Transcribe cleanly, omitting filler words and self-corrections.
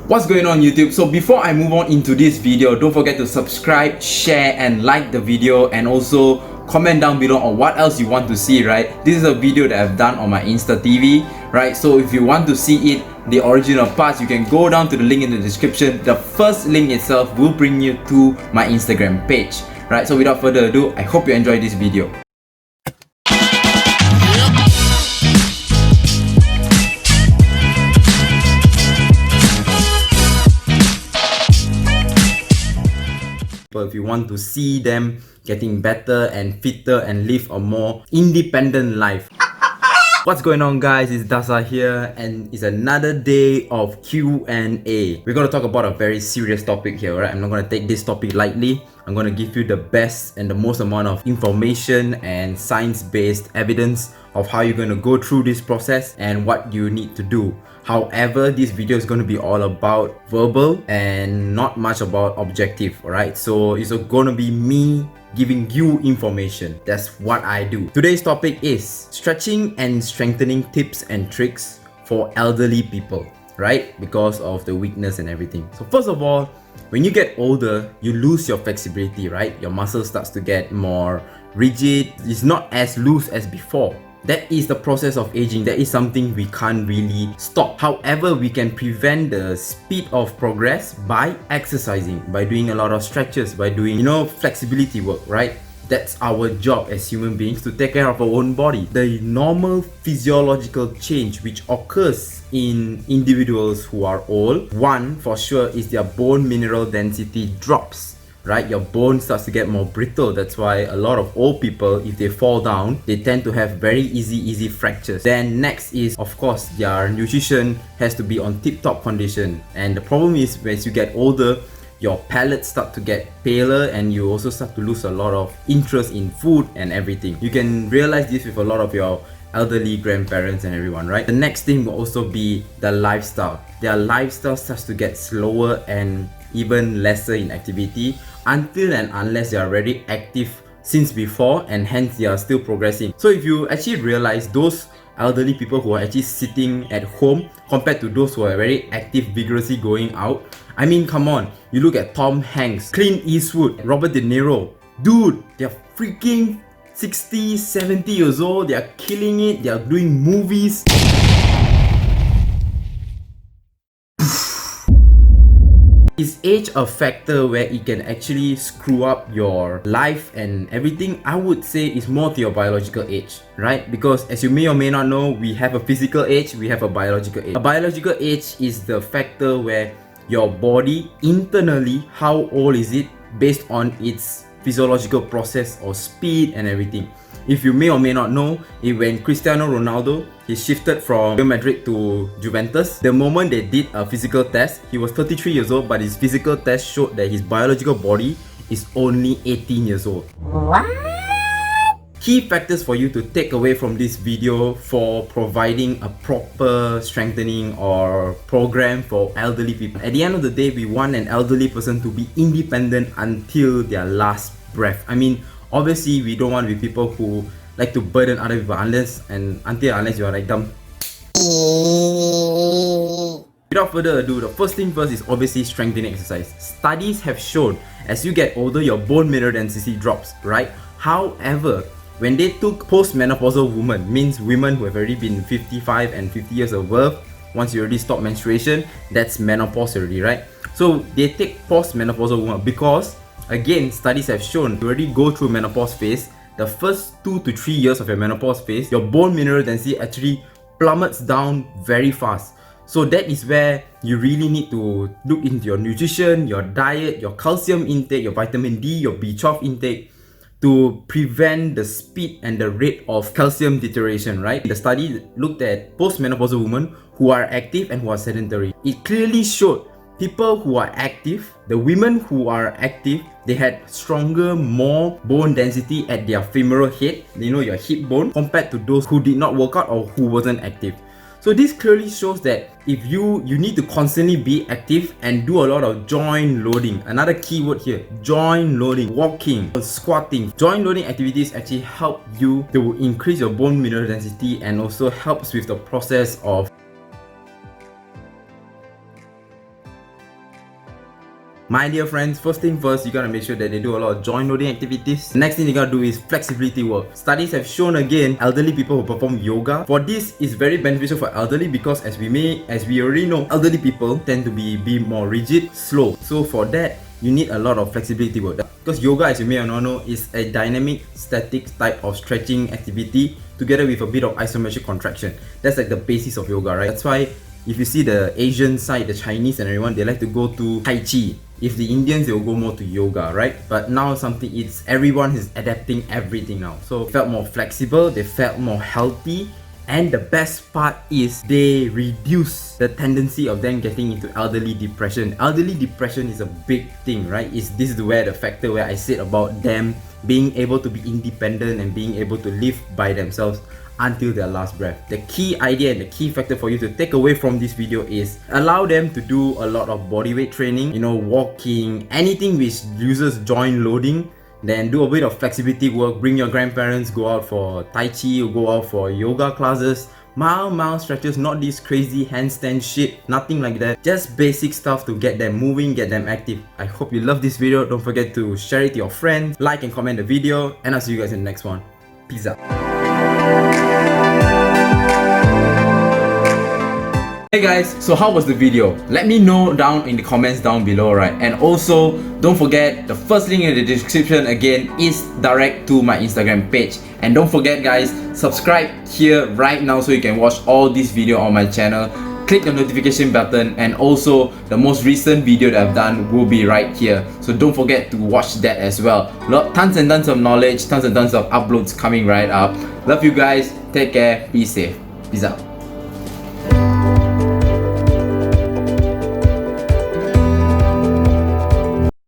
What's going on YouTube? So before I move on into this video, don't forget to subscribe, share and like the video, and also comment down below on what else you want to see, right? This is a video that I've done on my Insta TV, right? So if you want to see it, the original parts, you can go down to the link in the description. The first link itself will bring you to my Instagram page, right? So without further ado, I hope you enjoyed this video. If you want to see them getting better and fitter and live a more independent life. What's going on guys, it's Dasa here and it's another day of Q&A. We're going to talk about a very serious topic here, right? I'm not going to take this topic lightly. I'm going to give you the best and the most amount of information and science-based evidence of how you're going to go through this process and what you need to do. However, this video is going to be all about verbal and not much about objective, alright? So it's going to be me giving you information. That's what I do. Today's topic is stretching and strengthening tips and tricks for elderly people, right? Because of the weakness and everything. So first of all, when you get older, you lose your flexibility, right? Your muscle starts to get more rigid. It's not as loose as before. That is the process of aging. That is something we can't really stop. However, we can prevent the speed of progress by exercising, by doing a lot of stretches, by doing, flexibility work, right? That's our job as human beings, to take care of our own body. The normal physiological change which occurs in individuals who are old, one for sure is their bone mineral density drops. Right, your bone starts to get more brittle. That's why a lot of old people, if they fall down, they tend to have very easy fractures. Then next is, of course, their nutrition has to be on tip-top condition. And the problem is, as you get older, your palates start to get paler and you also start to lose a lot of interest in food and everything. You can realize this with a lot of your elderly grandparents and everyone, right? The next thing will also be the lifestyle. Their lifestyle starts to get slower and even lesser in activity until and unless they are already active since before, and hence they are still progressing. So if you actually realize those elderly people who are actually sitting at home compared to those who are very active, vigorously going out, I mean, come on, you look at Tom Hanks, Clint Eastwood, Robert De Niro, dude, they're freaking 60, 70 years old, they are killing it, they are doing movies. Is age a factor where it can actually screw up your life and everything? I would say it's more to your biological age, right? Because as you may or may not know, we have a physical age, we have a biological age. A biological age is the factor where your body internally, how old is it based on its physiological process or speed and everything. If you may or may not know, when Cristiano Ronaldo, he shifted from Real Madrid to Juventus, the moment they did a physical test, he was 33 years old, but his physical test showed that his biological body is only 18 years old. What? Key factors for you to take away from this video for providing a proper strengthening or program for elderly people. At the end of the day, we want an elderly person to be independent until their last breath. I mean, obviously, we don't want to be people who like to burden other people unless you are like dumb. Without further ado, the first thing first is obviously strengthening exercise. Studies have shown as you get older, your bone mineral density drops, right? However, when they took postmenopausal women, means women who have already been 55 and 50 years above, once you already stop menstruation, that's menopause already, right? So they take postmenopausal women because, again, studies have shown you already go through menopause phase. The first 2 to 3 years of your menopause phase, your bone mineral density actually plummets down very fast. So that is where you really need to look into your nutrition, your diet, your calcium intake, your vitamin D, your B12 intake to prevent the speed and the rate of calcium deterioration, right? The study looked at postmenopausal women who are active and who are sedentary. It clearly showed people who are active, the women who are active, they had stronger, more bone density at their femoral head, your hip bone, compared to those who did not work out or who wasn't active. So this clearly shows that if you need to constantly be active and do a lot of joint loading. Another key word here, joint loading, walking, squatting. Joint loading activities actually help you to increase your bone mineral density and also helps with the process of My dear friends, first thing first, you gotta make sure that they do a lot of joint loading activities. The next thing you gotta do is flexibility work. Studies have shown again, elderly people who perform yoga, for this is very beneficial for elderly because as we already know, elderly people tend to be more rigid, slow. So for that, you need a lot of flexibility work. Because yoga, as you may or not know, is a dynamic, static type of stretching activity together with a bit of isometric contraction. That's like the basis of yoga, right? That's why if you see the Asian side, the Chinese and everyone, they like to go to Tai Chi. If the Indians, they will go more to yoga, right? But now everyone is adapting everything now. So they felt more flexible, they felt more healthy, and the best part is they reduce the tendency of them getting into elderly depression. Elderly depression is a big thing, right? This is where the factor where I said about them being able to be independent and being able to live by themselves until their last breath. The key idea and the key factor for you to take away from this video is allow them to do a lot of bodyweight training, walking, anything which uses joint loading. Then do a bit of flexibility work, bring your grandparents, go out for Tai Chi or go out for yoga classes. Mild stretches, not this crazy handstand shit, nothing like that. Just basic stuff to get them moving, get them active. I hope you love this video. Don't forget to share it to your friends, like and comment the video, and I'll see you guys in the next one. Peace out. Hey guys, so how was the video? Let me know down in the comments down below, right? And also, don't forget, the first link in the description again is direct to my Instagram page. And don't forget guys, subscribe here right now so you can watch all this video on my channel. Click the notification button, and also the most recent video that I've done will be right here. So don't forget to watch that as well. Tons and tons of knowledge, tons and tons of uploads coming right up. Love you guys, take care, be safe, peace out.